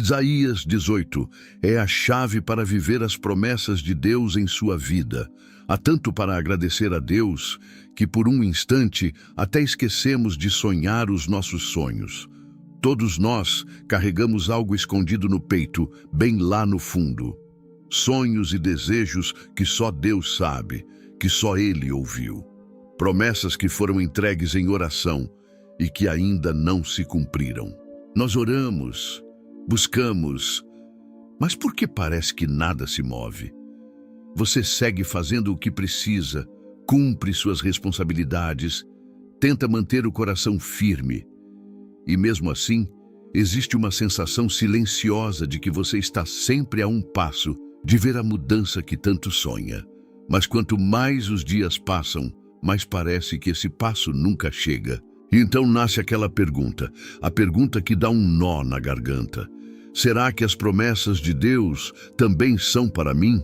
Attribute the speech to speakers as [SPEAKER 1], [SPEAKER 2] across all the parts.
[SPEAKER 1] Isaías 18 é a chave para viver as promessas de Deus em sua vida. Há tanto para agradecer a Deus que por um instante até esquecemos de sonhar os nossos sonhos. Todos nós carregamos algo escondido no peito, bem lá no fundo. Sonhos e desejos que só Deus sabe, que só Ele ouviu. Promessas que foram entregues em oração e que ainda não se cumpriram. Nós oramos, buscamos, mas por que parece que nada se move? Você segue fazendo o que precisa, cumpre suas responsabilidades, tenta manter o coração firme. E mesmo assim, existe uma sensação silenciosa de que você está sempre a um passo de ver a mudança que tanto sonha. Mas quanto mais os dias passam, mais parece que esse passo nunca chega. E então nasce aquela pergunta, a pergunta que dá um nó na garganta. Será que as promessas de Deus também são para mim?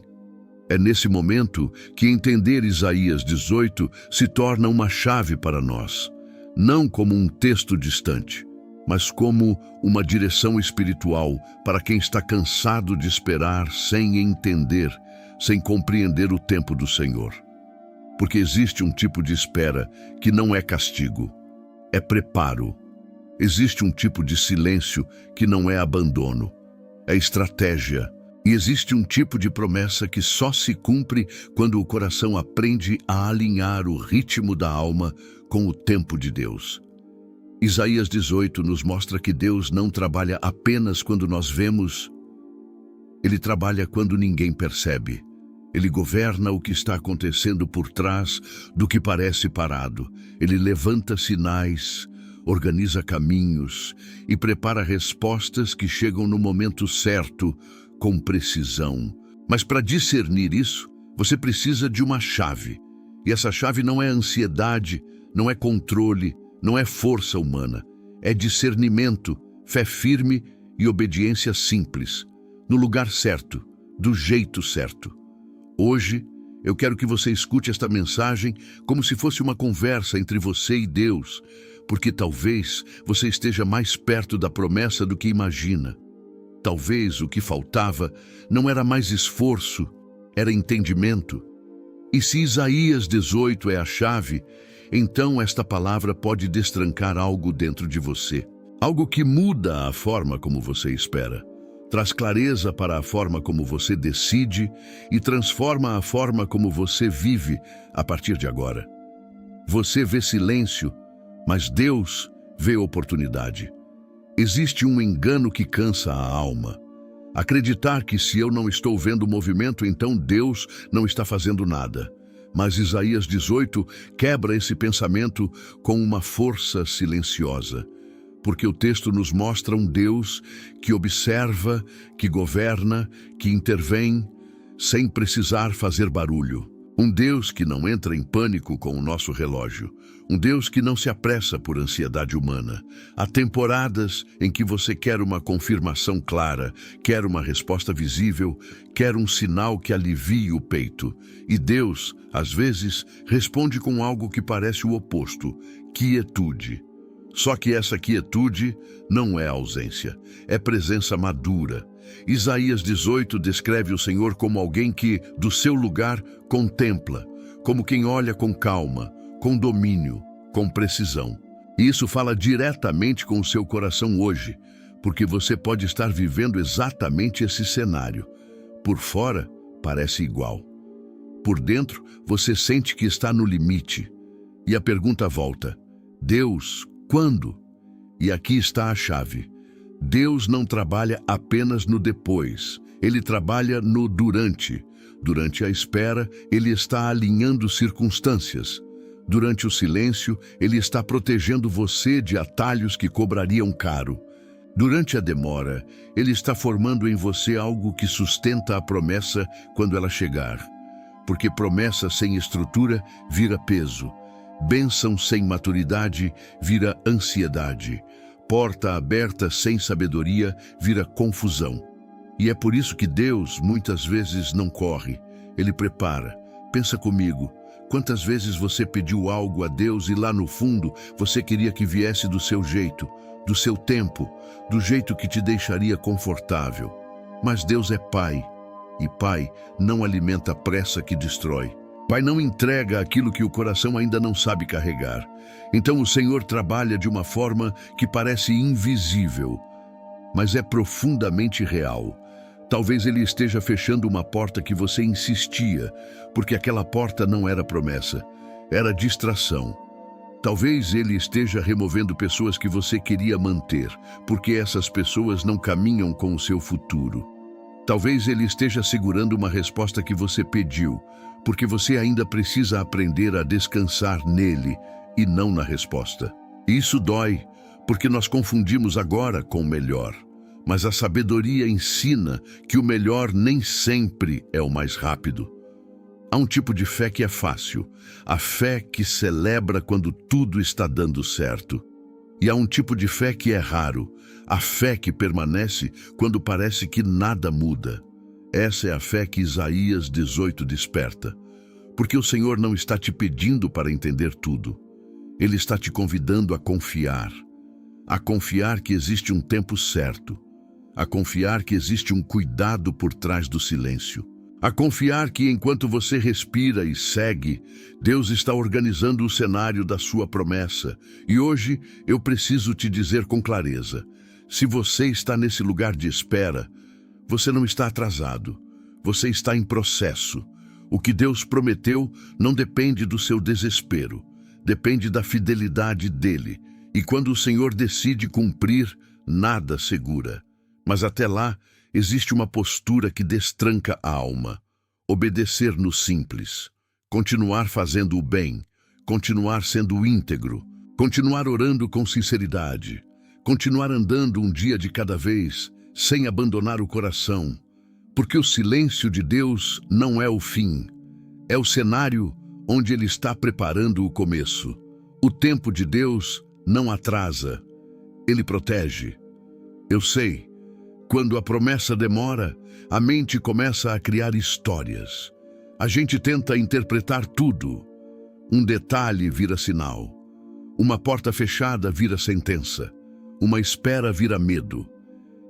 [SPEAKER 1] É nesse momento que entender Isaías 18 se torna uma chave para nós. Não como um texto distante, mas como uma direção espiritual para quem está cansado de esperar sem entender, sem compreender o tempo do Senhor. Porque existe um tipo de espera que não é castigo, é preparo. Existe um tipo de silêncio que não é abandono, é estratégia. E existe um tipo de promessa que só se cumpre quando o coração aprende a alinhar o ritmo da alma com o tempo de Deus. Isaías 18 nos mostra que Deus não trabalha apenas quando nós vemos, Ele trabalha quando ninguém percebe. Ele governa o que está acontecendo por trás do que parece parado. Ele levanta sinais, organiza caminhos e prepara respostas que chegam no momento certo, com precisão. Mas para discernir isso, você precisa de uma chave. E essa chave não é ansiedade, não é controle, não é força humana. É discernimento, fé firme e obediência simples, no lugar certo, do jeito certo. Hoje, eu quero que você escute esta mensagem como se fosse uma conversa entre você e Deus, porque talvez você esteja mais perto da promessa do que imagina. Talvez o que faltava não era mais esforço, era entendimento. E se Isaías 18 é a chave, então esta palavra pode destrancar algo dentro de você. Algo que muda a forma como você espera. Traz clareza para a forma como você decide e transforma a forma como você vive a partir de agora. Você vê silêncio, mas Deus vê oportunidade. Existe um engano que cansa a alma. Acreditar que se eu não estou vendo o movimento, então Deus não está fazendo nada. Mas Isaías 18 quebra esse pensamento com uma força silenciosa. Porque o texto nos mostra um Deus que observa, que governa, que intervém, sem precisar fazer barulho. Um Deus que não entra em pânico com o nosso relógio. Um Deus que não se apressa por ansiedade humana. Há temporadas em que você quer uma confirmação clara, quer uma resposta visível, quer um sinal que alivie o peito. E Deus, às vezes, responde com algo que parece o oposto: quietude. Só que essa quietude não é ausência, é presença madura. Isaías 18 descreve o Senhor como alguém que, do seu lugar, contempla, como quem olha com calma, com domínio, com precisão. E isso fala diretamente com o seu coração hoje, porque você pode estar vivendo exatamente esse cenário. Por fora, parece igual. Por dentro, você sente que está no limite. E a pergunta volta: Deus, quando? E aqui está a chave. Deus não trabalha apenas no depois, Ele trabalha no durante. Durante a espera, Ele está alinhando circunstâncias. Durante o silêncio, Ele está protegendo você de atalhos que cobrariam caro. Durante a demora, Ele está formando em você algo que sustenta a promessa quando ela chegar. Porque promessa sem estrutura vira peso. Bênção sem maturidade vira ansiedade. Porta aberta sem sabedoria vira confusão. E é por isso que Deus muitas vezes não corre. Ele prepara. Pensa comigo. Quantas vezes você pediu algo a Deus e lá no fundo você queria que viesse do seu jeito, do seu tempo, do jeito que te deixaria confortável. Mas Deus é Pai, e Pai não alimenta a pressa que destrói. Pai não entrega aquilo que o coração ainda não sabe carregar. Então o Senhor trabalha de uma forma que parece invisível, mas é profundamente real. Talvez Ele esteja fechando uma porta que você insistia, porque aquela porta não era promessa, era distração. Talvez Ele esteja removendo pessoas que você queria manter, porque essas pessoas não caminham com o seu futuro. Talvez Ele esteja segurando uma resposta que você pediu, porque você ainda precisa aprender a descansar nele e não na resposta. Isso dói, porque nós confundimos agora com o melhor. Mas a sabedoria ensina que o melhor nem sempre é o mais rápido. Há um tipo de fé que é fácil, a fé que celebra quando tudo está dando certo. E há um tipo de fé que é raro, a fé que permanece quando parece que nada muda. Essa é a fé que Isaías 18 desperta. Porque o Senhor não está te pedindo para entender tudo. Ele está te convidando a confiar que existe um tempo certo, a confiar que existe um cuidado por trás do silêncio, a confiar que enquanto você respira e segue, Deus está organizando o cenário da sua promessa. E hoje eu preciso te dizer com clareza, se você está nesse lugar de espera, você não está atrasado, você está em processo. O que Deus prometeu não depende do seu desespero, depende da fidelidade dele. E quando o Senhor decide cumprir, nada segura. Mas até lá, existe uma postura que destranca a alma. Obedecer no simples. Continuar fazendo o bem. Continuar sendo íntegro. Continuar orando com sinceridade. Continuar andando um dia de cada vez, sem abandonar o coração. Porque o silêncio de Deus não é o fim. É o cenário onde Ele está preparando o começo. O tempo de Deus não atrasa. Ele protege. Eu sei. Quando a promessa demora, a mente começa a criar histórias. A gente tenta interpretar tudo. Um detalhe vira sinal. Uma porta fechada vira sentença. Uma espera vira medo.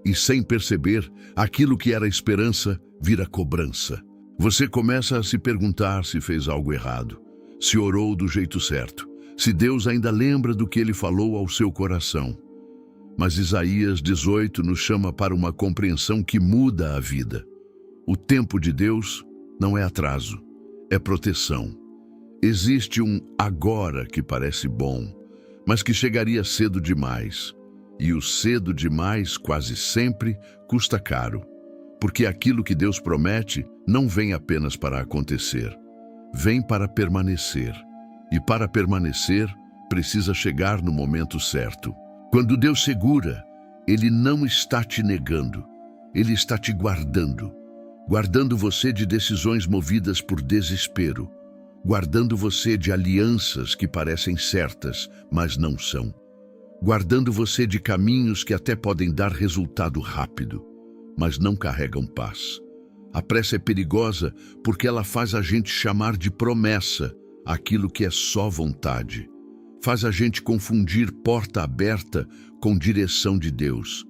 [SPEAKER 1] E sem perceber, aquilo que era esperança vira cobrança. Você começa a se perguntar se fez algo errado, se orou do jeito certo, se Deus ainda lembra do que Ele falou ao seu coração. Mas Isaías 18 nos chama para uma compreensão que muda a vida. O tempo de Deus não é atraso, é proteção. Existe um agora que parece bom, mas que chegaria cedo demais. E o cedo demais quase sempre custa caro. Porque aquilo que Deus promete não vem apenas para acontecer, vem para permanecer. E para permanecer, precisa chegar no momento certo. Quando Deus segura, Ele não está te negando, Ele está te guardando. Guardando você de decisões movidas por desespero. Guardando você de alianças que parecem certas, mas não são. Guardando você de caminhos que até podem dar resultado rápido, mas não carregam paz. A pressa é perigosa porque ela faz a gente chamar de promessa aquilo que é só vontade. Faz a gente confundir porta aberta com direção de Deus.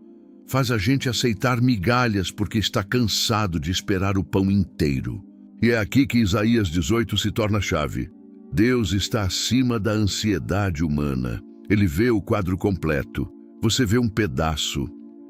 [SPEAKER 1] Faz a gente aceitar migalhas porque está cansado de esperar o pão inteiro. E é aqui que Isaías 18 se torna chave. Deus está acima da ansiedade humana. Ele vê o quadro completo. Você vê um pedaço.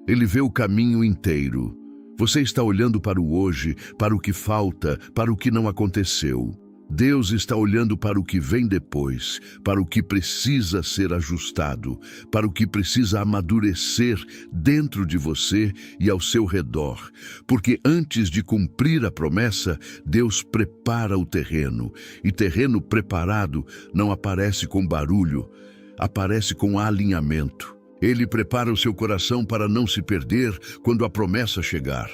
[SPEAKER 1] Ele vê o caminho inteiro. Você está olhando para o hoje, para o que falta, para o que não aconteceu. Deus está olhando para o que vem depois, para o que precisa ser ajustado, para o que precisa amadurecer dentro de você e ao seu redor. Porque antes de cumprir a promessa, Deus prepara o terreno. E terreno preparado não aparece com barulho, aparece com alinhamento. Ele prepara o seu coração para não se perder quando a promessa chegar.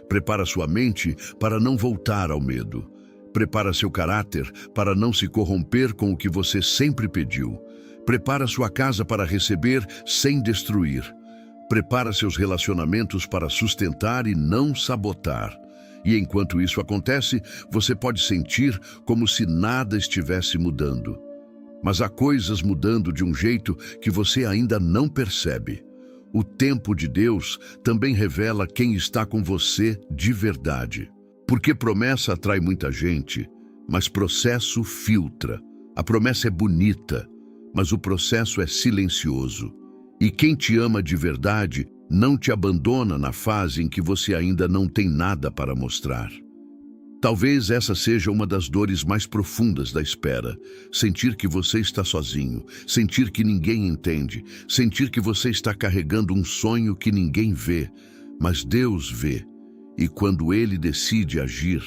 [SPEAKER 1] Prepara sua mente para não voltar ao medo. Prepara seu caráter para não se corromper com o que você sempre pediu. Prepara sua casa para receber sem destruir. Prepara seus relacionamentos para sustentar e não sabotar. E enquanto isso acontece, você pode sentir como se nada estivesse mudando. Mas há coisas mudando de um jeito que você ainda não percebe. O tempo de Deus também revela quem está com você de verdade. Porque promessa atrai muita gente, mas processo filtra. A promessa é bonita, mas o processo é silencioso. E quem te ama de verdade não te abandona na fase em que você ainda não tem nada para mostrar. Talvez essa seja uma das dores mais profundas da espera. Sentir que você está sozinho, sentir que ninguém entende, sentir que você está carregando um sonho que ninguém vê, mas Deus vê. E quando Ele decide agir,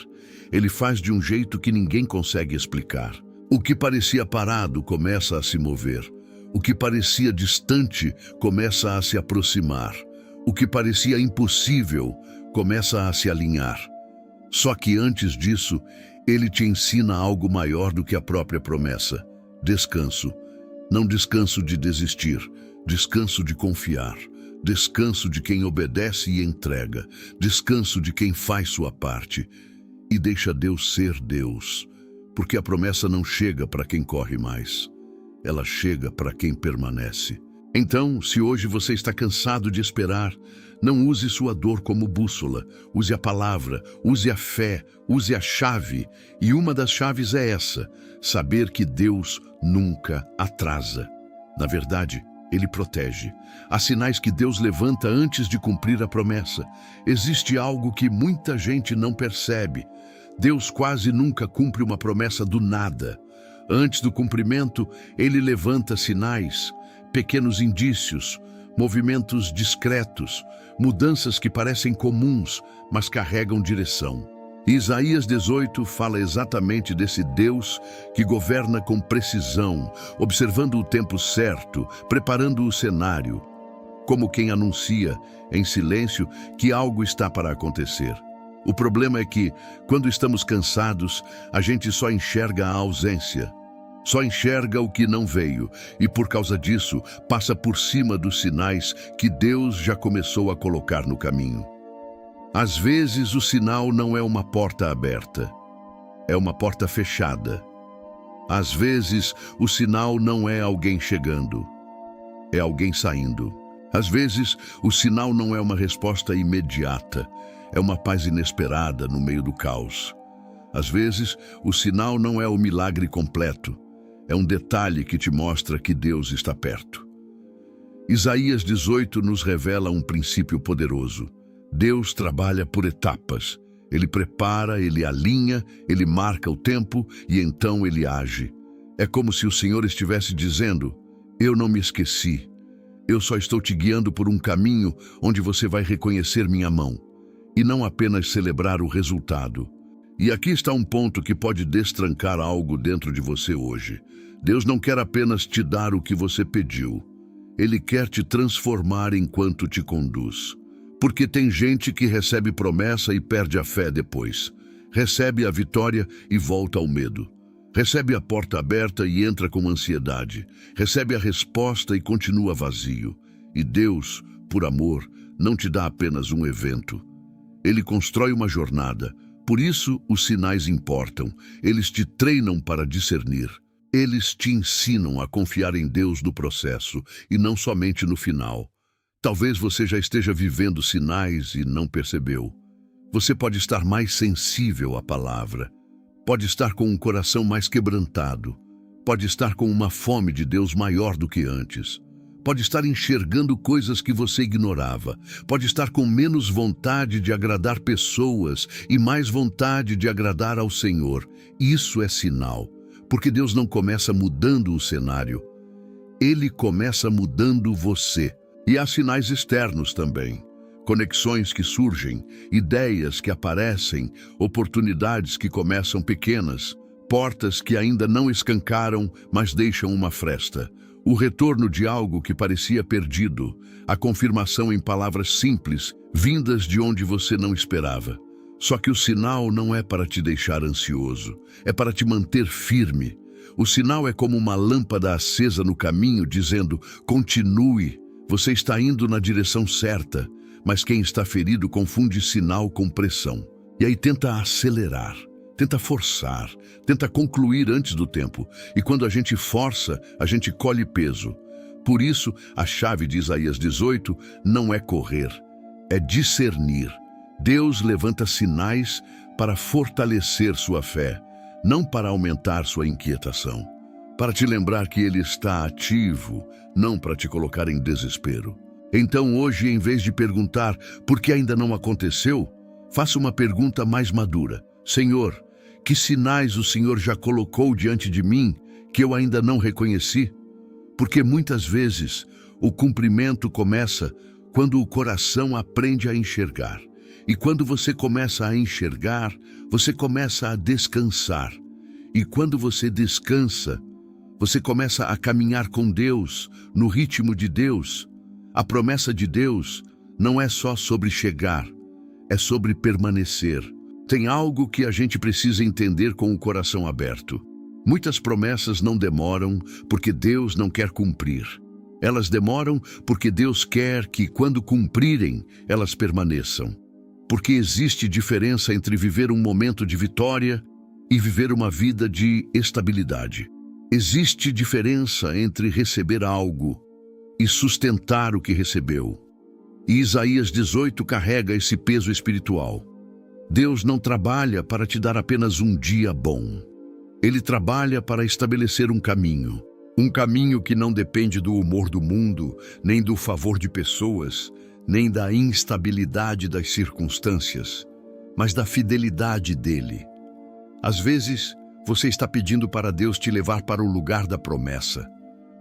[SPEAKER 1] Ele faz de um jeito que ninguém consegue explicar. O que parecia parado começa a se mover. O que parecia distante começa a se aproximar. O que parecia impossível começa a se alinhar. Só que antes disso, Ele te ensina algo maior do que a própria promessa. Descanso. Não descanso de desistir, descanso de confiar. Descanso de quem obedece e entrega. Descanso de quem faz sua parte. E deixa Deus ser Deus. Porque a promessa não chega para quem corre mais. Ela chega para quem permanece. Então, se hoje você está cansado de esperar, não use sua dor como bússola. Use a palavra, use a fé, use a chave. E uma das chaves é essa: saber que Deus nunca atrasa. Na verdade, Ele protege. Há sinais que Deus levanta antes de cumprir a promessa. Existe algo que muita gente não percebe. Deus quase nunca cumpre uma promessa do nada. Antes do cumprimento, Ele levanta sinais, pequenos indícios, movimentos discretos, mudanças que parecem comuns, mas carregam direção. Isaías 18 fala exatamente desse Deus que governa com precisão, observando o tempo certo, preparando o cenário, como quem anuncia, em silêncio, que algo está para acontecer. O problema é que, quando estamos cansados, a gente só enxerga a ausência. Só enxerga o que não veio e, por causa disso, passa por cima dos sinais que Deus já começou a colocar no caminho. Às vezes, o sinal não é uma porta aberta, é uma porta fechada. Às vezes, o sinal não é alguém chegando, é alguém saindo. Às vezes, o sinal não é uma resposta imediata, é uma paz inesperada no meio do caos. Às vezes, o sinal não é o milagre completo, é um detalhe que te mostra que Deus está perto. Isaías 18 nos revela um princípio poderoso. Deus trabalha por etapas. Ele prepara, Ele alinha, Ele marca o tempo e então Ele age. É como se o Senhor estivesse dizendo: eu não me esqueci. Eu só estou te guiando por um caminho onde você vai reconhecer minha mão e não apenas celebrar o resultado. E aqui está um ponto que pode destrancar algo dentro de você hoje. Deus não quer apenas te dar o que você pediu. Ele quer te transformar enquanto te conduz. Porque tem gente que recebe promessa e perde a fé depois. Recebe a vitória e volta ao medo. Recebe a porta aberta e entra com ansiedade. Recebe a resposta e continua vazio. E Deus, por amor, não te dá apenas um evento. Ele constrói uma jornada. Por isso, os sinais importam. Eles te treinam para discernir. Eles te ensinam a confiar em Deus no processo e não somente no final. Talvez você já esteja vivendo sinais e não percebeu. Você pode estar mais sensível à palavra. Pode estar com um coração mais quebrantado. Pode estar com uma fome de Deus maior do que antes. Pode estar enxergando coisas que você ignorava. Pode estar com menos vontade de agradar pessoas e mais vontade de agradar ao Senhor. Isso é sinal, porque Deus não começa mudando o cenário. Ele começa mudando você. E há sinais externos também. Conexões que surgem, ideias que aparecem, oportunidades que começam pequenas, portas que ainda não escancaram, mas deixam uma fresta. O retorno de algo que parecia perdido, a confirmação em palavras simples, vindas de onde você não esperava. Só que o sinal não é para te deixar ansioso, é para te manter firme. O sinal é como uma lâmpada acesa no caminho, dizendo: continue, você está indo na direção certa. Mas quem está ferido confunde sinal com pressão. E aí tenta acelerar. Tenta forçar, tenta concluir antes do tempo. E quando a gente força, a gente colhe peso. Por isso, a chave de Isaías 18 não é correr, é discernir. Deus levanta sinais para fortalecer sua fé, não para aumentar sua inquietação. Para te lembrar que Ele está ativo, não para te colocar em desespero. Então hoje, em vez de perguntar por que ainda não aconteceu, faça uma pergunta mais madura. Senhor, que sinais o Senhor já colocou diante de mim que eu ainda não reconheci? Porque muitas vezes o cumprimento começa quando o coração aprende a enxergar. E quando você começa a enxergar, você começa a descansar. E quando você descansa, você começa a caminhar com Deus, no ritmo de Deus. A promessa de Deus não é só sobre chegar, é sobre permanecer. Tem algo que a gente precisa entender com o coração aberto. Muitas promessas não demoram porque Deus não quer cumprir. Elas demoram porque Deus quer que, quando cumprirem, elas permaneçam. Porque existe diferença entre viver um momento de vitória e viver uma vida de estabilidade. Existe diferença entre receber algo e sustentar o que recebeu. E Isaías 18 carrega esse peso espiritual. Deus não trabalha para te dar apenas um dia bom. Ele trabalha para estabelecer um caminho que não depende do humor do mundo, nem do favor de pessoas, nem da instabilidade das circunstâncias, mas da fidelidade dele. Às vezes, você está pedindo para Deus te levar para o lugar da promessa,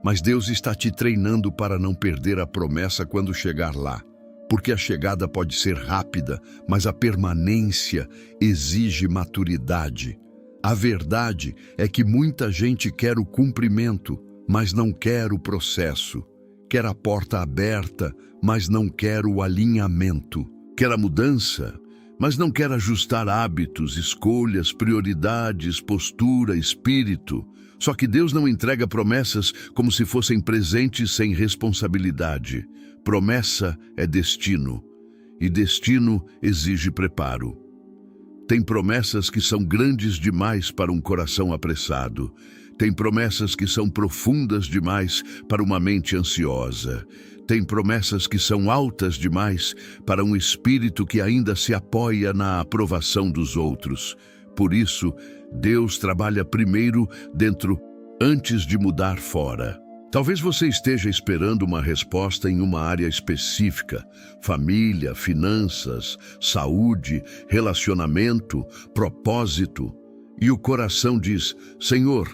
[SPEAKER 1] mas Deus está te treinando para não perder a promessa quando chegar lá, porque a chegada pode ser rápida, mas a permanência exige maturidade. A verdade é que muita gente quer o cumprimento, mas não quer o processo. Quer a porta aberta, mas não quer o alinhamento. Quer a mudança, mas não quer ajustar hábitos, escolhas, prioridades, postura, espírito. Só que Deus não entrega promessas como se fossem presentes sem responsabilidade. Promessa é destino, e destino exige preparo. Tem promessas que são grandes demais para um coração apressado. Tem promessas que são profundas demais para uma mente ansiosa. Tem promessas que são altas demais para um espírito que ainda se apoia na aprovação dos outros. Por isso, Deus trabalha primeiro dentro, antes de mudar fora. Talvez você esteja esperando uma resposta em uma área específica: família, finanças, saúde, relacionamento, propósito. E o coração diz: Senhor,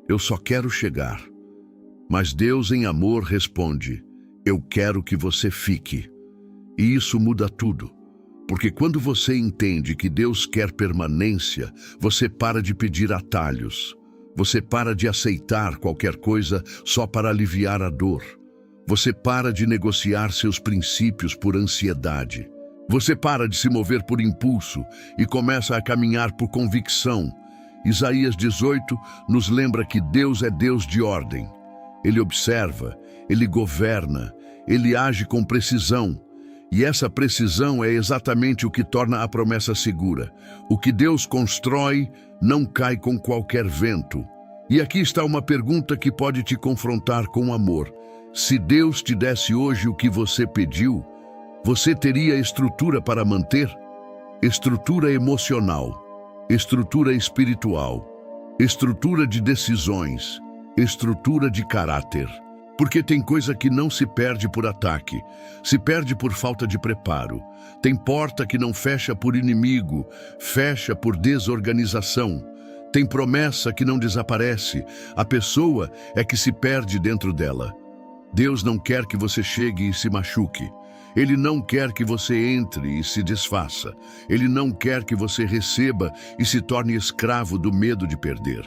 [SPEAKER 1] eu só quero chegar. Mas Deus, em amor, responde: eu quero que você fique. E isso muda tudo. Porque quando você entende que Deus quer permanência, você para de pedir atalhos. Você para de aceitar qualquer coisa só para aliviar a dor. Você para de negociar seus princípios por ansiedade. Você para de se mover por impulso e começa a caminhar por convicção. Isaías 18 nos lembra que Deus é Deus de ordem. Ele observa, Ele governa, Ele age com precisão. E essa precisão é exatamente o que torna a promessa segura. O que Deus constrói não cai com qualquer vento. E aqui está uma pergunta que pode te confrontar com amor. Se Deus te desse hoje o que você pediu, você teria estrutura para manter? Estrutura emocional, estrutura espiritual, estrutura de decisões, estrutura de caráter. Porque tem coisa que não se perde por ataque, se perde por falta de preparo. Tem porta que não fecha por inimigo, fecha por desorganização. Tem promessa que não desaparece, a pessoa é que se perde dentro dela. Deus não quer que você chegue e se machuque. Ele não quer que você entre e se desfaça. Ele não quer que você receba e se torne escravo do medo de perder.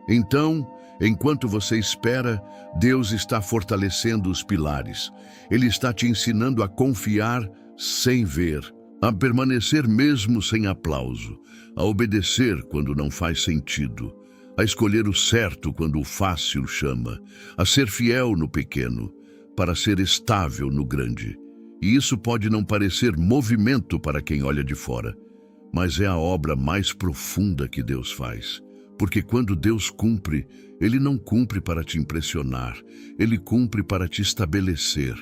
[SPEAKER 1] Então, enquanto você espera, Deus está fortalecendo os pilares. Ele está te ensinando a confiar sem ver, a permanecer mesmo sem aplauso, a obedecer quando não faz sentido, a escolher o certo quando o fácil chama, a ser fiel no pequeno, para ser estável no grande. E isso pode não parecer movimento para quem olha de fora, mas é a obra mais profunda que Deus faz. Porque quando Deus cumpre, Ele não cumpre para te impressionar, Ele cumpre para te estabelecer.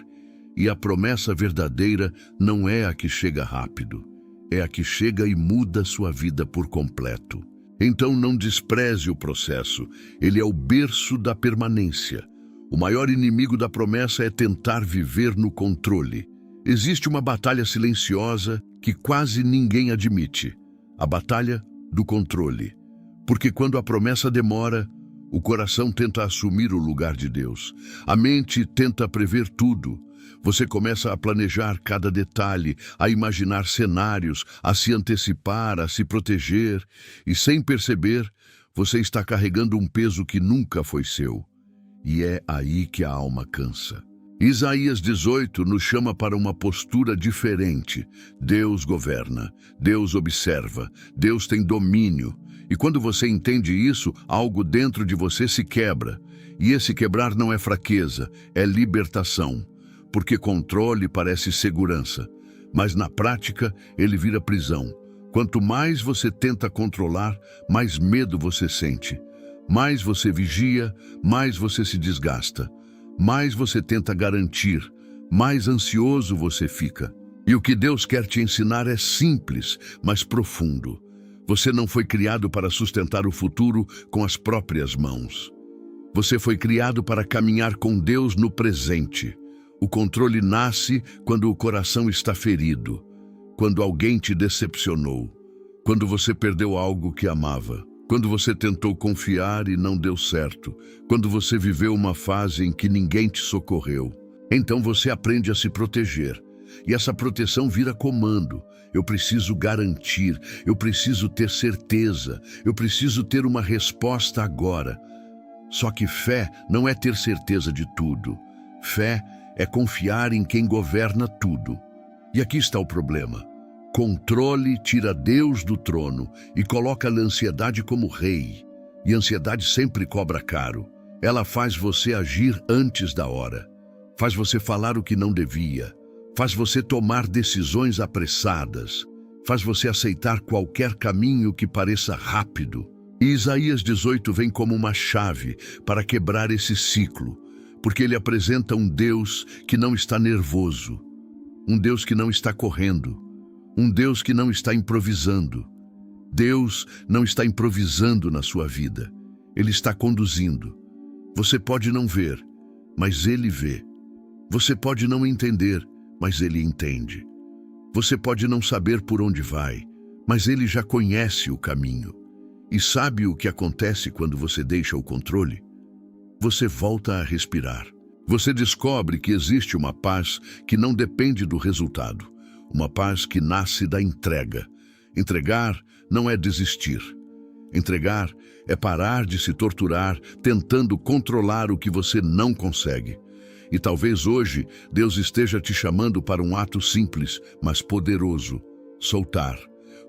[SPEAKER 1] E a promessa verdadeira não é a que chega rápido, é a que chega e muda sua vida por completo. Então não despreze o processo, ele é o berço da permanência. O maior inimigo da promessa é tentar viver no controle. Existe uma batalha silenciosa que quase ninguém admite, a batalha do controle. Porque quando a promessa demora, o coração tenta assumir o lugar de Deus. A mente tenta prever tudo. Você começa a planejar cada detalhe, a imaginar cenários, a se antecipar, a se proteger, e sem perceber, você está carregando um peso que nunca foi seu. E é aí que a alma cansa. Isaías 18 nos chama para uma postura diferente. Deus governa, Deus observa, Deus tem domínio. E quando você entende isso, algo dentro de você se quebra. E esse quebrar não é fraqueza, é libertação. Porque controle parece segurança, mas na prática ele vira prisão. Quanto mais você tenta controlar, mais medo você sente. Mais você vigia, mais você se desgasta. Mais você tenta garantir, mais ansioso você fica. E o que Deus quer te ensinar é simples, mas profundo. Você não foi criado para sustentar o futuro com as próprias mãos. Você foi criado para caminhar com Deus no presente. O controle nasce quando o coração está ferido, quando alguém te decepcionou, quando você perdeu algo que amava, quando você tentou confiar e não deu certo, quando você viveu uma fase em que ninguém te socorreu. Então você aprende a se proteger, e essa proteção vira comando. Eu preciso garantir, eu preciso ter certeza, eu preciso ter uma resposta agora. Só que fé não é ter certeza de tudo. Fé é confiar em quem governa tudo. E aqui está o problema. Controle tira Deus do trono e coloca a ansiedade como rei. E a ansiedade sempre cobra caro. Ela faz você agir antes da hora. Faz você falar o que não devia. Faz você tomar decisões apressadas. Faz você aceitar qualquer caminho que pareça rápido. E Isaías 18 vem como uma chave para quebrar esse ciclo. Porque ele apresenta um Deus que não está nervoso, um Deus que não está correndo, um Deus que não está improvisando. Deus não está improvisando na sua vida, Ele está conduzindo. Você pode não ver, mas Ele vê. Você pode não entender, mas Ele entende. Você pode não saber por onde vai, mas Ele já conhece o caminho. E sabe o que acontece quando você deixa o controle? Você volta a respirar. Você descobre que existe uma paz que não depende do resultado. Uma paz que nasce da entrega. Entregar não é desistir. Entregar é parar de se torturar tentando controlar o que você não consegue. E talvez hoje Deus esteja te chamando para um ato simples, mas poderoso. Soltar.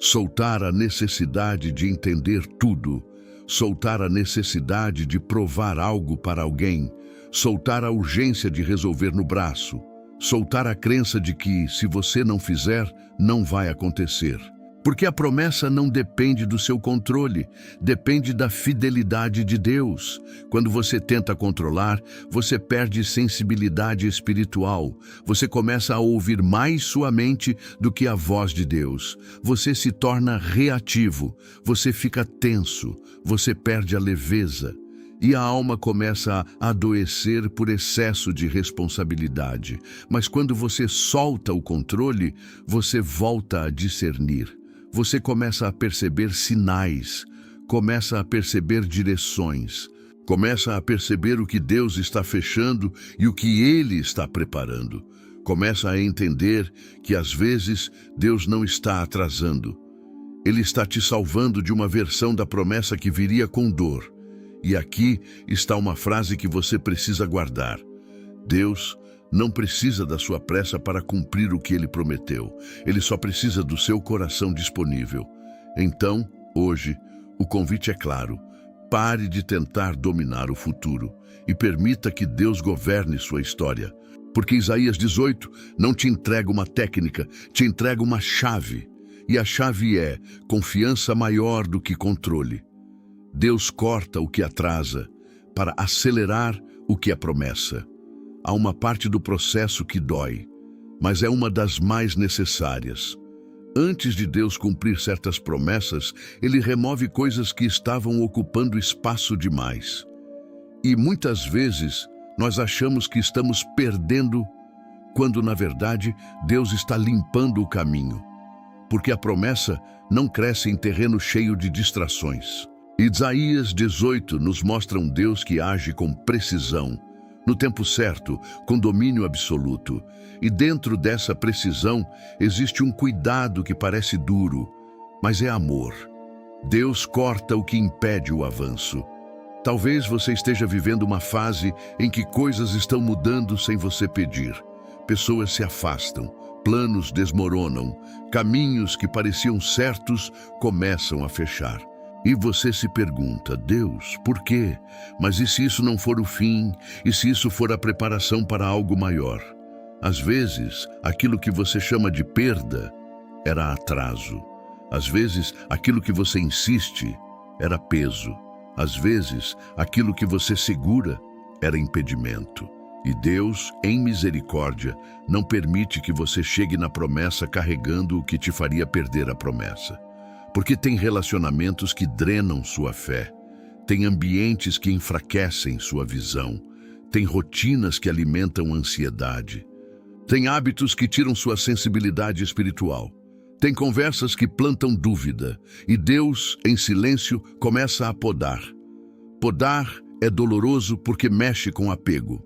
[SPEAKER 1] Soltar a necessidade de entender tudo. Soltar a necessidade de provar algo para alguém, soltar a urgência de resolver no braço, soltar a crença de que, se você não fizer, não vai acontecer. Porque a promessa não depende do seu controle, depende da fidelidade de Deus. Quando você tenta controlar, você perde sensibilidade espiritual. Você começa a ouvir mais sua mente do que a voz de Deus. Você se torna reativo, você fica tenso, você perde a leveza. E a alma começa a adoecer por excesso de responsabilidade. Mas quando você solta o controle, você volta a discernir. Você começa a perceber sinais, começa a perceber direções, começa a perceber o que Deus está fechando e o que Ele está preparando. Começa a entender que às vezes Deus não está atrasando. Ele está te salvando de uma versão da promessa que viria com dor. E aqui está uma frase que você precisa guardar. Deus não precisa da sua pressa para cumprir o que Ele prometeu. Ele só precisa do seu coração disponível. Então, hoje, o convite é claro. Pare de tentar dominar o futuro e permita que Deus governe sua história. Porque Isaías 18 não te entrega uma técnica, te entrega uma chave. E a chave é confiança maior do que controle. Deus corta o que atrasa para acelerar o que é promessa. Há uma parte do processo que dói, mas é uma das mais necessárias. Antes de Deus cumprir certas promessas, Ele remove coisas que estavam ocupando espaço demais. E muitas vezes nós achamos que estamos perdendo, quando na verdade Deus está limpando o caminho. Porque a promessa não cresce em terreno cheio de distrações. Isaías 18 nos mostra um Deus que age com precisão, no tempo certo, com domínio absoluto. E dentro dessa precisão existe um cuidado que parece duro, mas é amor. Deus corta o que impede o avanço. Talvez você esteja vivendo uma fase em que coisas estão mudando sem você pedir. Pessoas se afastam, planos desmoronam, caminhos que pareciam certos começam a fechar. E você se pergunta: Deus, por quê? Mas e se isso não for o fim? E se isso for a preparação para algo maior? Às vezes, aquilo que você chama de perda era atraso. Às vezes, aquilo que você insiste era peso. Às vezes, aquilo que você segura era impedimento. E Deus, em misericórdia, não permite que você chegue na promessa carregando o que te faria perder a promessa. Porque tem relacionamentos que drenam sua fé, tem ambientes que enfraquecem sua visão, tem rotinas que alimentam ansiedade, tem hábitos que tiram sua sensibilidade espiritual, tem conversas que plantam dúvida, e Deus, em silêncio, começa a podar. Podar é doloroso porque mexe com apego.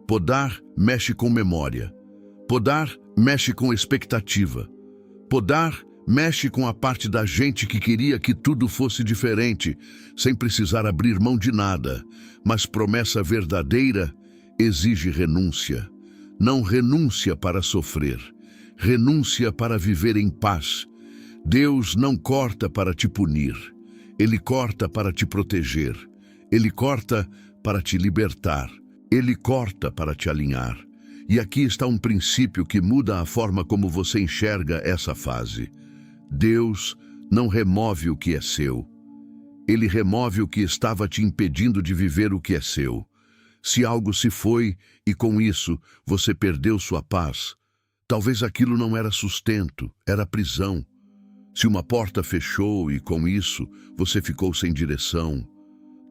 [SPEAKER 1] Podar mexe com memória. Podar mexe com expectativa. Podar mexe com a parte da gente que queria que tudo fosse diferente, sem precisar abrir mão de nada. Mas promessa verdadeira exige renúncia. Não renúncia para sofrer, renúncia para viver em paz. Deus não corta para te punir, Ele corta para te proteger. Ele corta para te libertar. Ele corta para te alinhar. E aqui está um princípio que muda a forma como você enxerga essa fase. Deus não remove o que é seu. Ele remove o que estava te impedindo de viver o que é seu. Se algo se foi e com isso você perdeu sua paz, talvez aquilo não era sustento, era prisão. Se uma porta fechou e com isso você ficou sem direção,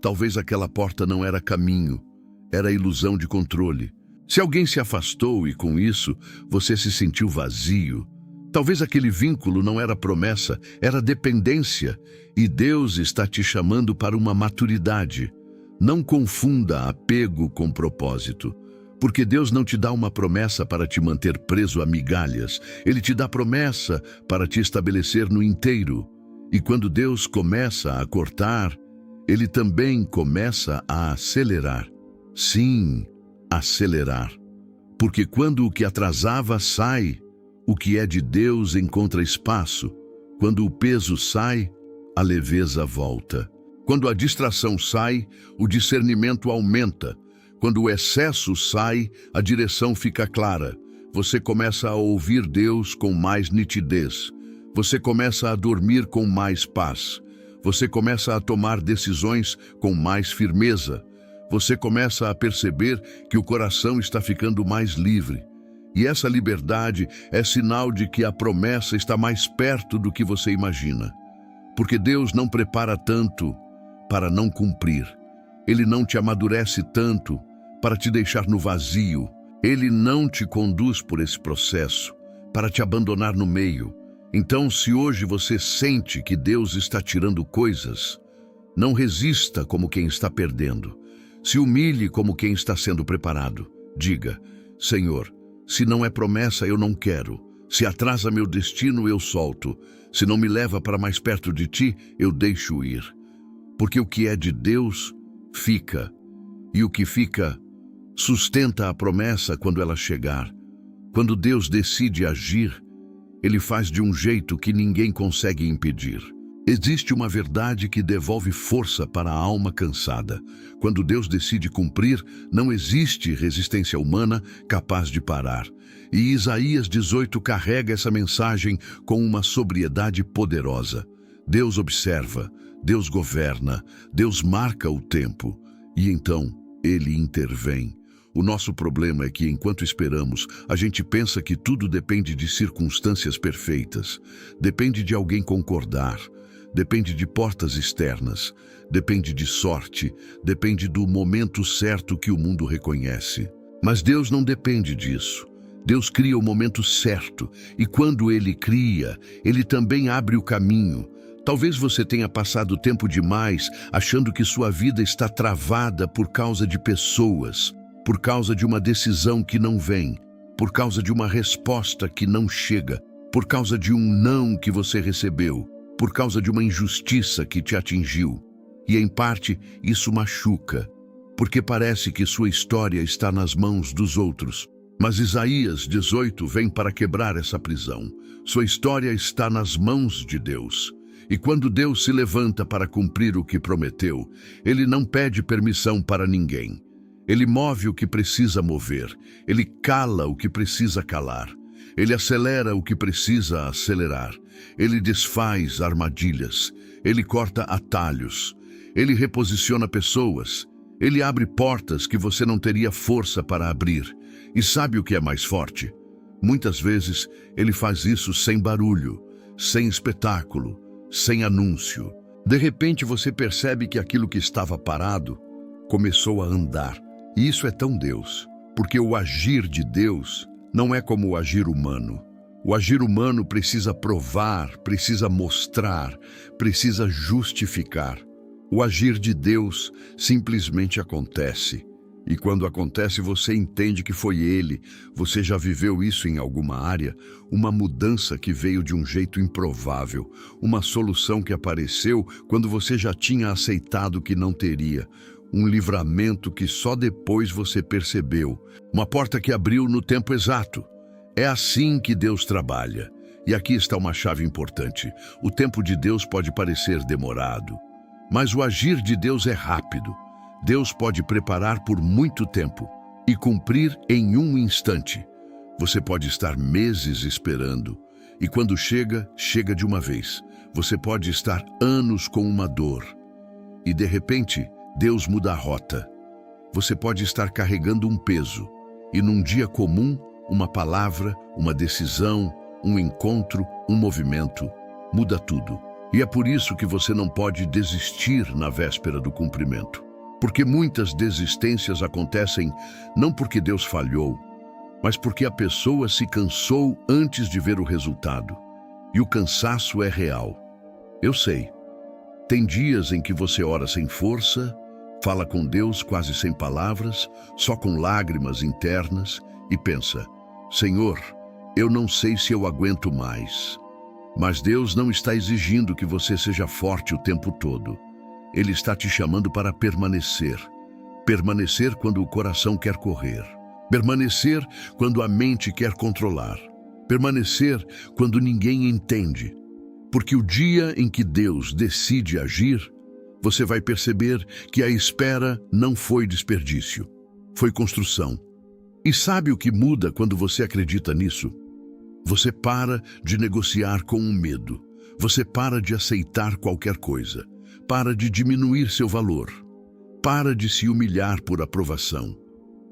[SPEAKER 1] talvez aquela porta não era caminho, era ilusão de controle. Se alguém se afastou e com isso você se sentiu vazio, talvez aquele vínculo não era promessa, era dependência, e Deus está te chamando para uma maturidade. Não confunda apego com propósito, porque Deus não te dá uma promessa para te manter preso a migalhas, Ele te dá promessa para te estabelecer no inteiro. E quando Deus começa a cortar, Ele também começa a acelerar. Sim, acelerar. Porque quando o que atrasava sai, o que é de Deus encontra espaço. Quando o peso sai, a leveza volta. Quando a distração sai, o discernimento aumenta. Quando o excesso sai, a direção fica clara. Você começa a ouvir Deus com mais nitidez. Você começa a dormir com mais paz. Você começa a tomar decisões com mais firmeza. Você começa a perceber que o coração está ficando mais livre. E essa liberdade é sinal de que a promessa está mais perto do que você imagina. Porque Deus não prepara tanto para não cumprir. Ele não te amadurece tanto para te deixar no vazio. Ele não te conduz por esse processo para te abandonar no meio. Então, se hoje você sente que Deus está tirando coisas, não resista como quem está perdendo. Se humilhe como quem está sendo preparado. Diga: Senhor, se não é promessa, eu não quero. Se atrasa meu destino, eu solto. Se não me leva para mais perto de ti, eu deixo ir. Porque o que é de Deus, fica. E o que fica, sustenta a promessa quando ela chegar. Quando Deus decide agir, Ele faz de um jeito que ninguém consegue impedir. Existe uma verdade que devolve força para a alma cansada. Quando Deus decide cumprir, não existe resistência humana capaz de parar. E Isaías 18 carrega essa mensagem com uma sobriedade poderosa. Deus observa, Deus governa, Deus marca o tempo e então Ele intervém. O nosso problema é que, enquanto esperamos, a gente pensa que tudo depende de circunstâncias perfeitas, depende de alguém concordar, depende de portas externas, depende de sorte, depende do momento certo que o mundo reconhece. Mas Deus não depende disso. Deus cria o momento certo e quando Ele cria, Ele também abre o caminho. Talvez você tenha passado tempo demais achando que sua vida está travada por causa de pessoas, por causa de uma decisão que não vem, por causa de uma resposta que não chega, por causa de um não que você recebeu, por causa de uma injustiça que te atingiu. E, em parte, isso machuca, porque parece que sua história está nas mãos dos outros. Mas Isaías 18 vem para quebrar essa prisão. Sua história está nas mãos de Deus. E quando Deus se levanta para cumprir o que prometeu, Ele não pede permissão para ninguém. Ele move o que precisa mover, Ele cala o que precisa calar, Ele acelera o que precisa acelerar, Ele desfaz armadilhas, Ele corta atalhos, Ele reposiciona pessoas, Ele abre portas que você não teria força para abrir. E sabe o que é mais forte? Muitas vezes Ele faz isso sem barulho, sem espetáculo, sem anúncio. De repente você percebe que aquilo que estava parado começou a andar. E isso é tão Deus, porque o agir de Deus não é como o agir humano. O agir humano precisa provar, precisa mostrar, precisa justificar. O agir de Deus simplesmente acontece. E quando acontece, você entende que foi Ele. Você já viveu isso em alguma área? Uma mudança que veio de um jeito improvável. Uma solução que apareceu quando você já tinha aceitado que não teria. Um livramento que só depois você percebeu. Uma porta que abriu no tempo exato. É assim que Deus trabalha. E aqui está uma chave importante. O tempo de Deus pode parecer demorado, mas o agir de Deus é rápido. Deus pode preparar por muito tempo e cumprir em um instante. Você pode estar meses esperando, e quando chega, chega de uma vez. Você pode estar anos com uma dor, e de repente, Deus muda a rota. Você pode estar carregando um peso, e num dia comum, uma palavra, uma decisão, um encontro, um movimento, muda tudo. E é por isso que você não pode desistir na véspera do cumprimento. Porque muitas desistências acontecem não porque Deus falhou, mas porque a pessoa se cansou antes de ver o resultado. E o cansaço é real. Eu sei. Tem dias em que você ora sem força, fala com Deus quase sem palavras, só com lágrimas internas e pensa: Senhor, eu não sei se eu aguento mais. Mas Deus não está exigindo que você seja forte o tempo todo. Ele está te chamando para permanecer. Permanecer quando o coração quer correr. Permanecer quando a mente quer controlar. Permanecer quando ninguém entende. Porque o dia em que Deus decide agir, você vai perceber que a espera não foi desperdício, foi construção. E sabe o que muda quando você acredita nisso? Você para de negociar com o medo. Você para de aceitar qualquer coisa. Para de diminuir seu valor. Para de se humilhar por aprovação.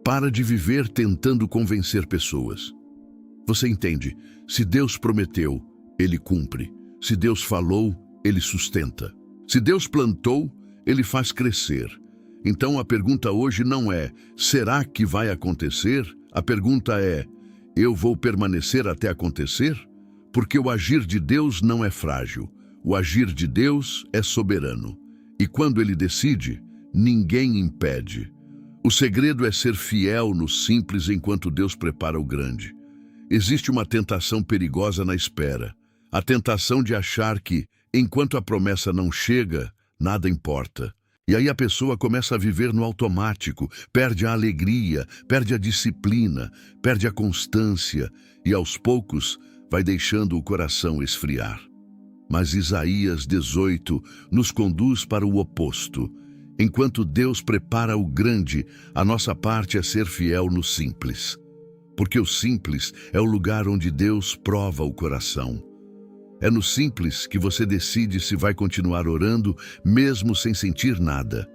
[SPEAKER 1] Para de viver tentando convencer pessoas. Você entende? Se Deus prometeu, Ele cumpre. Se Deus falou, Ele sustenta. Se Deus plantou, Ele faz crescer. Então a pergunta hoje não é: será que vai acontecer? A pergunta é: eu vou permanecer até acontecer? Porque o agir de Deus não é frágil. O agir de Deus é soberano. E quando Ele decide, ninguém impede. O segredo é ser fiel no simples enquanto Deus prepara o grande. Existe uma tentação perigosa na espera. A tentação de achar que, enquanto a promessa não chega, nada importa. E aí a pessoa começa a viver no automático, perde a alegria, perde a disciplina, perde a constância e, aos poucos, vai deixando o coração esfriar. Mas Isaías 18 nos conduz para o oposto. Enquanto Deus prepara o grande, a nossa parte é ser fiel no simples. Porque o simples é o lugar onde Deus prova o coração. É no simples que você decide se vai continuar orando, mesmo sem sentir nada.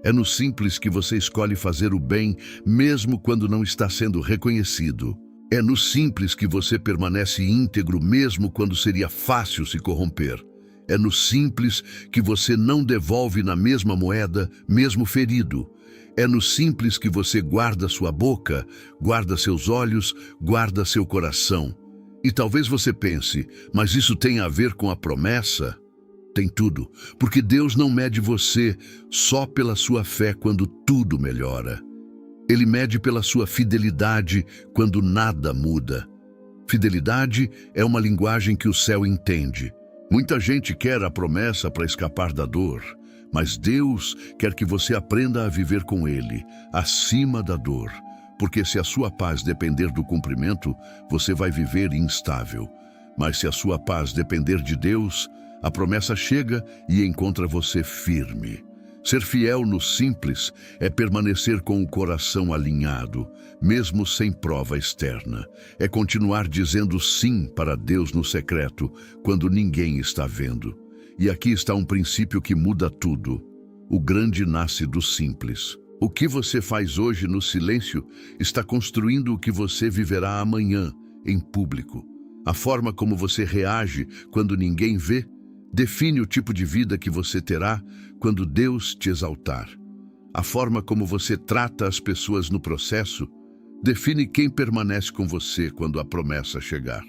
[SPEAKER 1] É no simples que você escolhe fazer o bem, mesmo quando não está sendo reconhecido. É no simples que você permanece íntegro, mesmo quando seria fácil se corromper. É no simples que você não devolve na mesma moeda, mesmo ferido. É no simples que você guarda sua boca, guarda seus olhos, guarda seu coração. E talvez você pense, mas isso tem a ver com a promessa? Tem tudo, porque Deus não mede você só pela sua fé quando tudo melhora. Ele mede pela sua fidelidade quando nada muda. Fidelidade é uma linguagem que o céu entende. Muita gente quer a promessa para escapar da dor, mas Deus quer que você aprenda a viver com Ele, acima da dor. Porque se a sua paz depender do cumprimento, você vai viver instável. Mas se a sua paz depender de Deus, a promessa chega e encontra você firme. Ser fiel no simples é permanecer com o coração alinhado, mesmo sem prova externa. É continuar dizendo sim para Deus no secreto, quando ninguém está vendo. E aqui está um princípio que muda tudo. O grande nasce do simples. O que você faz hoje no silêncio está construindo o que você viverá amanhã, em público. A forma como você reage quando ninguém vê define o tipo de vida que você terá quando Deus te exaltar. A forma como você trata as pessoas no processo define quem permanece com você quando a promessa chegar.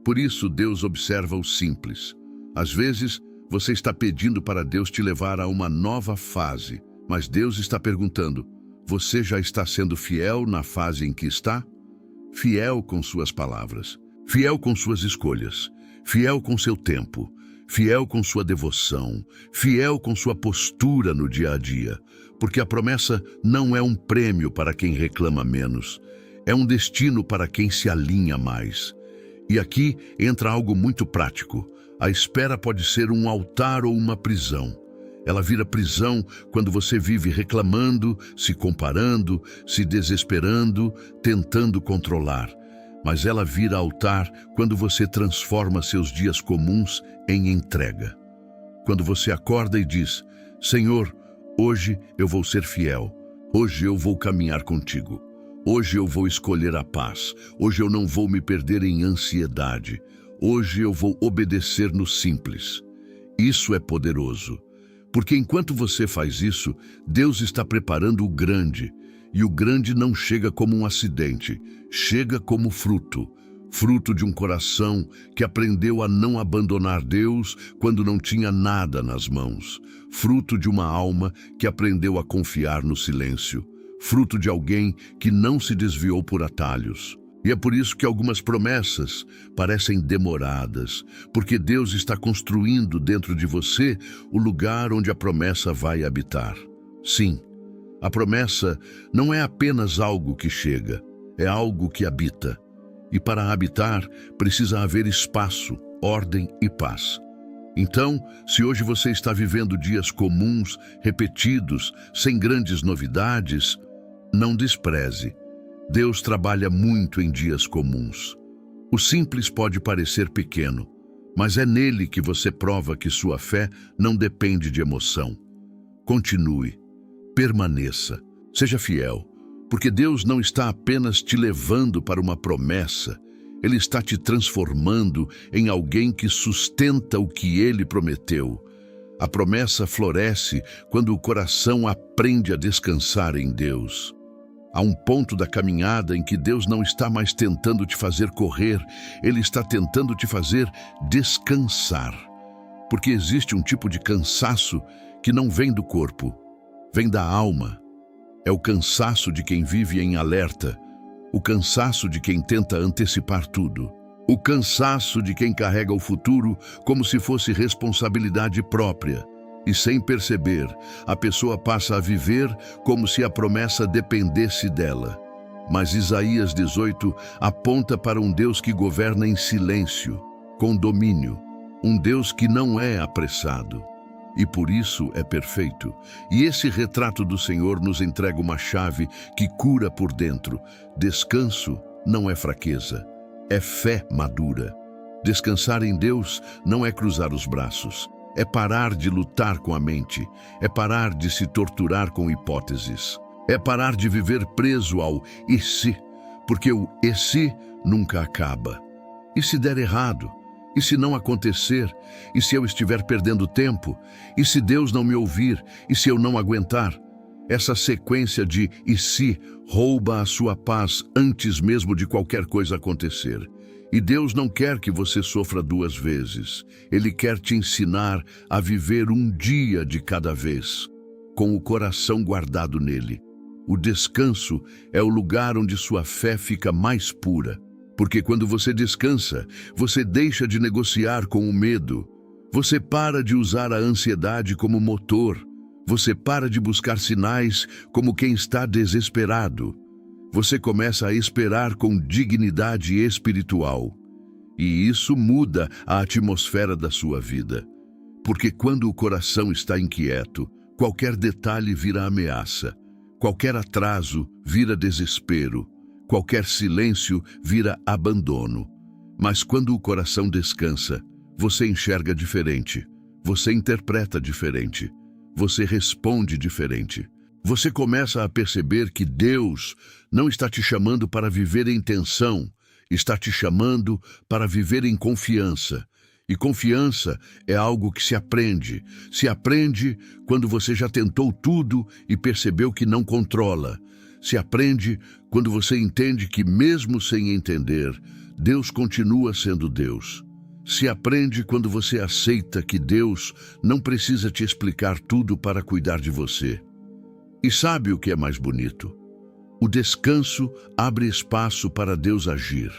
[SPEAKER 1] Por isso, Deus observa o simples. Às vezes, você está pedindo para Deus te levar a uma nova fase, mas Deus está perguntando, você já está sendo fiel na fase em que está? Fiel com suas palavras, fiel com suas escolhas, fiel com seu tempo, fiel com sua devoção, fiel com sua postura no dia a dia, porque a promessa não é um prêmio para quem reclama menos, é um destino para quem se alinha mais. E aqui entra algo muito prático. A espera pode ser um altar ou uma prisão. Ela vira prisão quando você vive reclamando, se comparando, se desesperando, tentando controlar. Mas ela vira altar quando você transforma seus dias comuns em entrega. Quando você acorda e diz, Senhor, hoje eu vou ser fiel, hoje eu vou caminhar contigo, hoje eu vou escolher a paz, hoje eu não vou me perder em ansiedade, hoje eu vou obedecer no simples. Isso é poderoso, porque enquanto você faz isso, Deus está preparando o grande, e o grande não chega como um acidente, chega como fruto. Fruto de um coração que aprendeu a não abandonar Deus quando não tinha nada nas mãos. Fruto de uma alma que aprendeu a confiar no silêncio. Fruto de alguém que não se desviou por atalhos. E é por isso que algumas promessas parecem demoradas, porque Deus está construindo dentro de você o lugar onde a promessa vai habitar. Sim, a promessa não é apenas algo que chega, é algo que habita. E para habitar, precisa haver espaço, ordem e paz. Então, se hoje você está vivendo dias comuns, repetidos, sem grandes novidades, não despreze. Deus trabalha muito em dias comuns. O simples pode parecer pequeno, mas é nele que você prova que sua fé não depende de emoção. Continue, permaneça, seja fiel. Porque Deus não está apenas te levando para uma promessa, Ele está te transformando em alguém que sustenta o que Ele prometeu. A promessa floresce quando o coração aprende a descansar em Deus. Há um ponto da caminhada em que Deus não está mais tentando te fazer correr, Ele está tentando te fazer descansar. Porque existe um tipo de cansaço que não vem do corpo, vem da alma. É o cansaço de quem vive em alerta, o cansaço de quem tenta antecipar tudo, o cansaço de quem carrega o futuro como se fosse responsabilidade própria. E sem perceber, a pessoa passa a viver como se a promessa dependesse dela. Mas Isaías 18 aponta para um Deus que governa em silêncio, com domínio, um Deus que não é apressado. E por isso é perfeito. E esse retrato do Senhor nos entrega uma chave que cura por dentro. Descanso não é fraqueza, é fé madura. Descansar em Deus não é cruzar os braços. É parar de lutar com a mente. É parar de se torturar com hipóteses. É parar de viver preso ao "e se", porque o "e se" nunca acaba. E se der errado? E se não acontecer? E se eu estiver perdendo tempo? E se Deus não me ouvir? E se eu não aguentar? Essa sequência de "e se" rouba a sua paz antes mesmo de qualquer coisa acontecer. E Deus não quer que você sofra duas vezes. Ele quer te ensinar a viver um dia de cada vez, com o coração guardado nele. O descanso é o lugar onde sua fé fica mais pura. Porque quando você descansa, você deixa de negociar com o medo. Você para de usar a ansiedade como motor. Você para de buscar sinais como quem está desesperado. Você começa a esperar com dignidade espiritual. E isso muda a atmosfera da sua vida. Porque quando o coração está inquieto, qualquer detalhe vira ameaça. Qualquer atraso vira desespero. Qualquer silêncio vira abandono. Mas quando o coração descansa, você enxerga diferente. Você interpreta diferente. Você responde diferente. Você começa a perceber que Deus não está te chamando para viver em tensão, está te chamando para viver em confiança. E confiança é algo que se aprende. Se aprende quando você já tentou tudo e percebeu que não controla. Se aprende quando você entende que, mesmo sem entender, Deus continua sendo Deus. Se aprende quando você aceita que Deus não precisa te explicar tudo para cuidar de você. E sabe o que é mais bonito? O descanso abre espaço para Deus agir.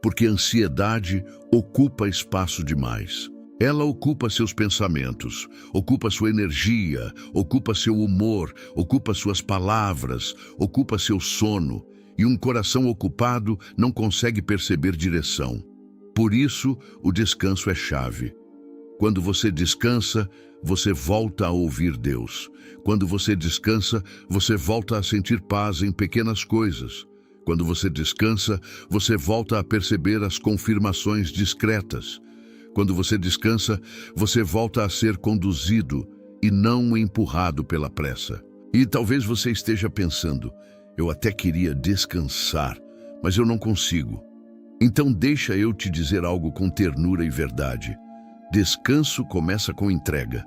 [SPEAKER 1] Porque a ansiedade ocupa espaço demais. Ela ocupa seus pensamentos, ocupa sua energia, ocupa seu humor, ocupa suas palavras, ocupa seu sono. E um coração ocupado não consegue perceber direção. Por isso, o descanso é chave. Quando você descansa, você volta a ouvir Deus. Quando você descansa, você volta a sentir paz em pequenas coisas. Quando você descansa, você volta a perceber as confirmações discretas. Quando você descansa, você volta a ser conduzido e não empurrado pela pressa. E talvez você esteja pensando, eu até queria descansar, mas eu não consigo. Então deixa eu te dizer algo com ternura e verdade. Descanso começa com entrega.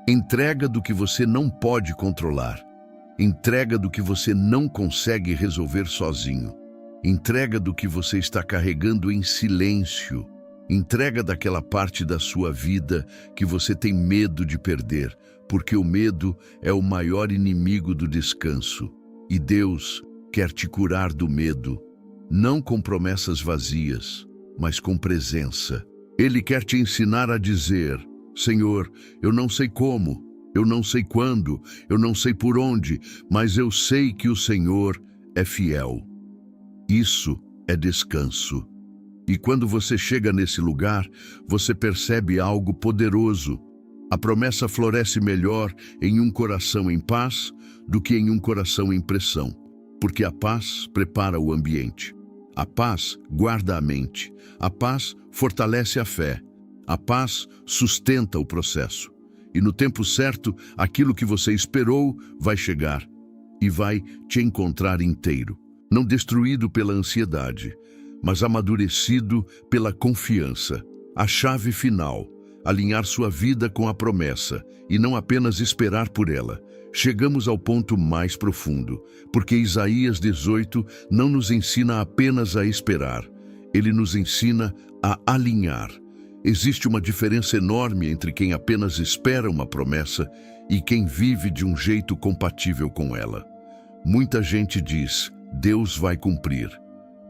[SPEAKER 1] Entrega do que você não pode controlar. Entrega do que você não consegue resolver sozinho. Entrega do que você está carregando em silêncio. Entrega daquela parte da sua vida que você tem medo de perder, porque o medo é o maior inimigo do descanso. E Deus quer te curar do medo, não com promessas vazias, mas com presença. Ele quer te ensinar a dizer, Senhor, eu não sei como, eu não sei quando, eu não sei por onde, mas eu sei que o Senhor é fiel. Isso é descanso. E quando você chega nesse lugar, você percebe algo poderoso. A promessa floresce melhor em um coração em paz do que em um coração em pressão, porque a paz prepara o ambiente. A paz guarda a mente. A paz fortalece a fé. A paz sustenta o processo. E no tempo certo, aquilo que você esperou vai chegar e vai te encontrar inteiro, não destruído pela ansiedade, mas amadurecido pela confiança. A chave final, alinhar sua vida com a promessa e não apenas esperar por ela. Chegamos ao ponto mais profundo, porque Isaías 18 não nos ensina apenas a esperar, ele nos ensina a alinhar. Existe uma diferença enorme entre quem apenas espera uma promessa e quem vive de um jeito compatível com ela. Muita gente diz, Deus vai cumprir,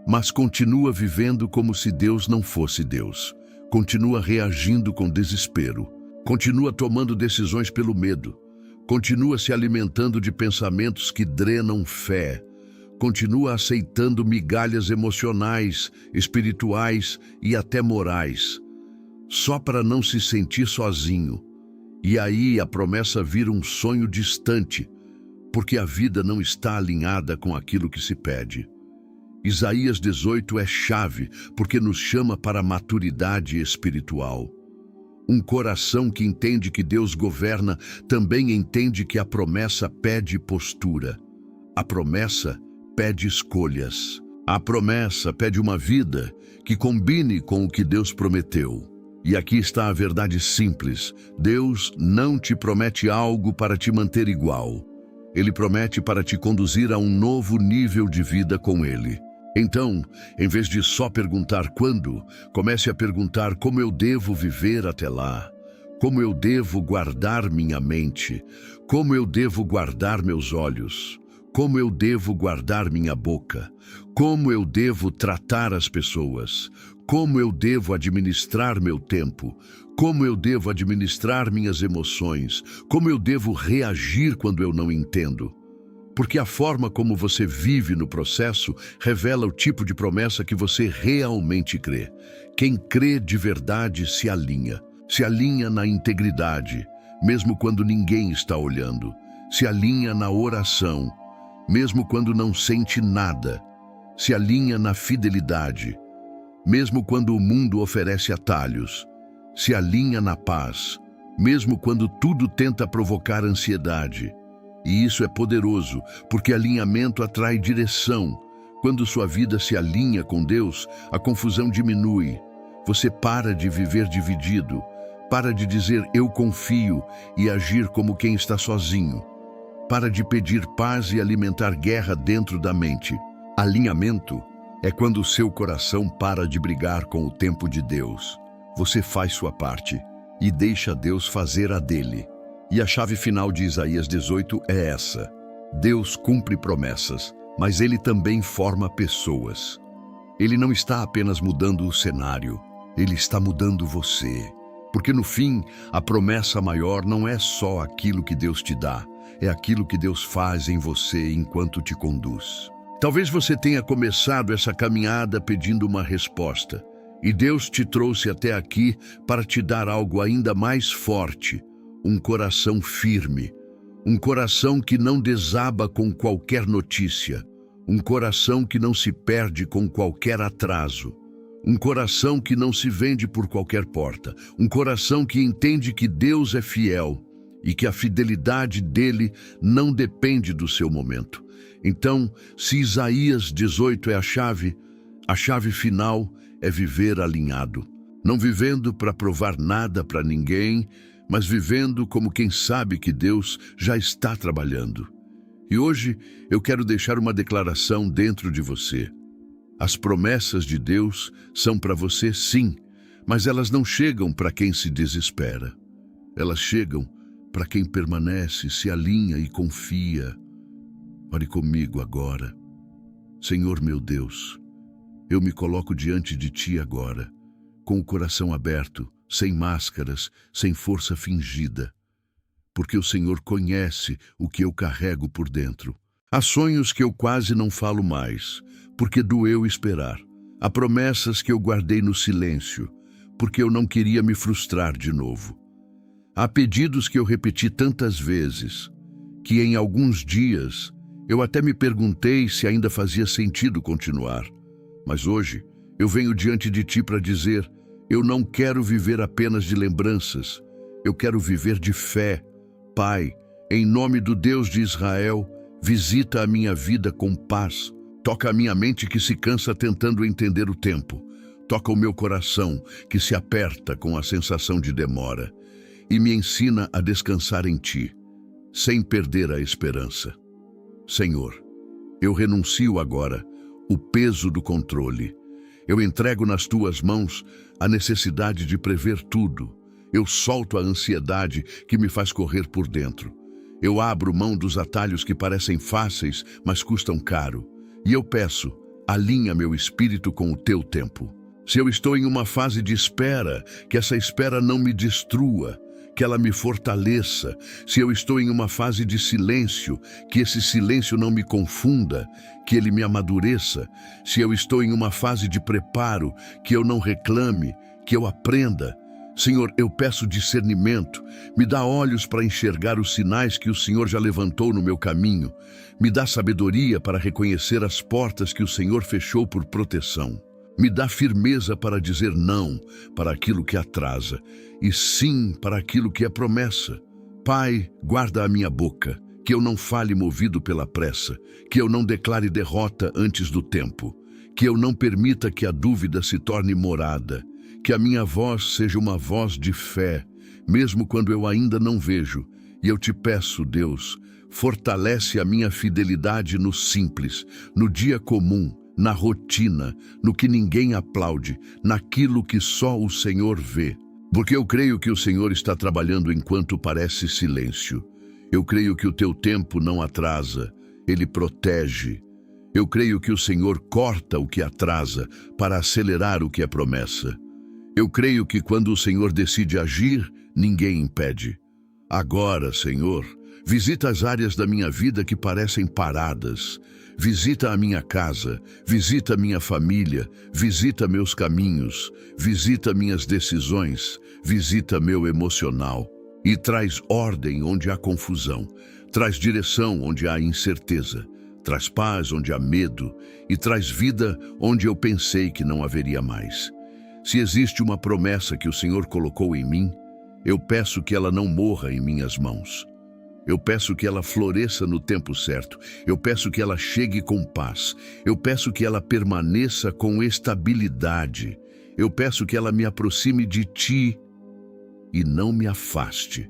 [SPEAKER 1] mas continua vivendo como se Deus não fosse Deus. Continua reagindo com desespero. Continua tomando decisões pelo medo. Continua se alimentando de pensamentos que drenam fé. Continua aceitando migalhas emocionais, espirituais e até morais, só para não se sentir sozinho. E aí a promessa vira um sonho distante, porque a vida não está alinhada com aquilo que se pede. Isaías 18 é chave, porque nos chama para a maturidade espiritual. Um coração que entende que Deus governa também entende que a promessa pede postura. A promessa pede escolhas. A promessa pede uma vida que combine com o que Deus prometeu. E aqui está a verdade simples: Deus não te promete algo para te manter igual. Ele promete para te conduzir a um novo nível de vida com Ele. Então, em vez de só perguntar quando, comece a perguntar como eu devo viver até lá, como eu devo guardar minha mente, como eu devo guardar meus olhos, como eu devo guardar minha boca, como eu devo tratar as pessoas, como eu devo administrar meu tempo, como eu devo administrar minhas emoções, como eu devo reagir quando eu não entendo. Porque a forma como você vive no processo revela o tipo de promessa que você realmente crê. Quem crê de verdade se alinha na integridade, mesmo quando ninguém está olhando, se alinha na oração, mesmo quando não sente nada, se alinha na fidelidade, mesmo quando o mundo oferece atalhos, se alinha na paz, mesmo quando tudo tenta provocar ansiedade. E isso é poderoso, porque alinhamento atrai direção. Quando sua vida se alinha com Deus, a confusão diminui. Você para de viver dividido, para de dizer eu confio e agir como quem está sozinho. Para de pedir paz e alimentar guerra dentro da mente. Alinhamento é quando o seu coração para de brigar com o tempo de Deus. Você faz sua parte e deixa Deus fazer a dele. E a chave final de Isaías 18 é essa: Deus cumpre promessas, mas Ele também forma pessoas. Ele não está apenas mudando o cenário, Ele está mudando você. Porque no fim, a promessa maior não é só aquilo que Deus te dá, é aquilo que Deus faz em você enquanto te conduz. Talvez você tenha começado essa caminhada pedindo uma resposta, e Deus te trouxe até aqui para te dar algo ainda mais forte: um coração firme, um coração que não desaba com qualquer notícia, um coração que não se perde com qualquer atraso, um coração que não se vende por qualquer porta, um coração que entende que Deus é fiel e que a fidelidade dele não depende do seu momento. Então, se Isaías 18 é a chave final é viver alinhado, não vivendo para provar nada para ninguém, mas vivendo como quem sabe que Deus já está trabalhando. E hoje eu quero deixar uma declaração dentro de você. As promessas de Deus são para você, sim, mas elas não chegam para quem se desespera. Elas chegam para quem permanece, se alinha e confia. Ore comigo agora. Senhor meu Deus, eu me coloco diante de Ti agora, com o coração aberto, sem máscaras, sem força fingida, porque o Senhor conhece o que eu carrego por dentro. Há sonhos que eu quase não falo mais, porque doeu esperar. Há promessas que eu guardei no silêncio, porque eu não queria me frustrar de novo. Há pedidos que eu repeti tantas vezes, que em alguns dias eu até me perguntei se ainda fazia sentido continuar. Mas hoje eu venho diante de Ti para dizer: eu não quero viver apenas de lembranças, eu quero viver de fé. Pai, em nome do Deus de Israel, visita a minha vida com paz. Toca a minha mente que se cansa tentando entender o tempo. Toca o meu coração que se aperta com a sensação de demora. E me ensina a descansar em Ti, sem perder a esperança. Senhor, eu renuncio agora o peso do controle. Eu entrego nas Tuas mãos a necessidade de prever tudo. Eu solto a ansiedade que me faz correr por dentro. Eu abro mão dos atalhos que parecem fáceis, mas custam caro. E eu peço, alinha meu espírito com o Teu tempo. Se eu estou em uma fase de espera, que essa espera não me destrua, que ela me fortaleça. Se eu estou em uma fase de silêncio, que esse silêncio não me confunda, que ele me amadureça. Se eu estou em uma fase de preparo, que eu não reclame, que eu aprenda. Senhor, eu peço discernimento, me dá olhos para enxergar os sinais que o Senhor já levantou no meu caminho, me dá sabedoria para reconhecer as portas que o Senhor fechou por proteção. Me dá firmeza para dizer não para aquilo que atrasa e sim para aquilo que é promessa. Pai, guarda a minha boca, que eu não fale movido pela pressa, que eu não declare derrota antes do tempo, que eu não permita que a dúvida se torne morada, que a minha voz seja uma voz de fé, mesmo quando eu ainda não vejo. E eu te peço, Deus, fortalece a minha fidelidade no simples, no dia comum, na rotina, no que ninguém aplaude, naquilo que só o Senhor vê. Porque eu creio que o Senhor está trabalhando enquanto parece silêncio. Eu creio que o teu tempo não atrasa, ele protege. Eu creio que o Senhor corta o que atrasa para acelerar o que é promessa. Eu creio que quando o Senhor decide agir, ninguém impede. Agora, Senhor, visita as áreas da minha vida que parecem paradas. Visita a minha casa, visita minha família, visita meus caminhos, visita minhas decisões, visita meu emocional. E traz ordem onde há confusão, traz direção onde há incerteza, traz paz onde há medo e traz vida onde eu pensei que não haveria mais. Se existe uma promessa que o Senhor colocou em mim, eu peço que ela não morra em minhas mãos. Eu peço que ela floresça no tempo certo. Eu peço que ela chegue com paz. Eu peço que ela permaneça com estabilidade. Eu peço que ela me aproxime de ti e não me afaste.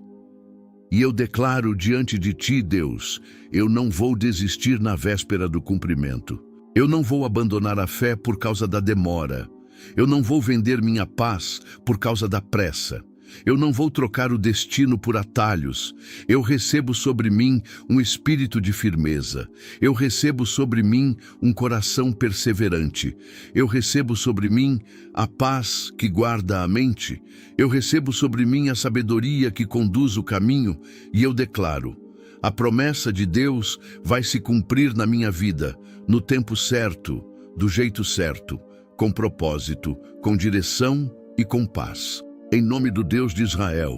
[SPEAKER 1] E eu declaro diante de ti, Deus, eu não vou desistir na véspera do cumprimento. Eu não vou abandonar a fé por causa da demora. Eu não vou vender minha paz por causa da pressa. Eu não vou trocar o destino por atalhos. Eu recebo sobre mim um espírito de firmeza. Eu recebo sobre mim um coração perseverante. Eu recebo sobre mim a paz que guarda a mente. Eu recebo sobre mim a sabedoria que conduz o caminho. E eu declaro: a promessa de Deus vai se cumprir na minha vida, no tempo certo, do jeito certo, com propósito, com direção e com paz. Em nome do Deus de Israel,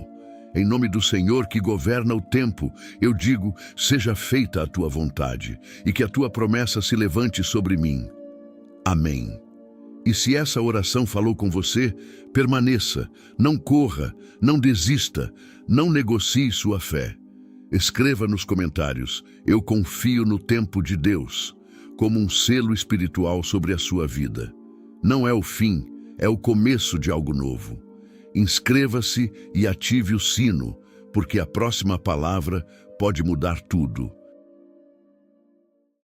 [SPEAKER 1] em nome do Senhor que governa o tempo, eu digo: seja feita a tua vontade e que a tua promessa se levante sobre mim. Amém. E se essa oração falou com você, permaneça, não corra, não desista, não negocie sua fé. Escreva nos comentários: eu confio no tempo de Deus, como um selo espiritual sobre a sua vida. Não é o fim, é o começo de algo novo. Inscreva-se e ative o sino, porque a próxima palavra pode mudar tudo.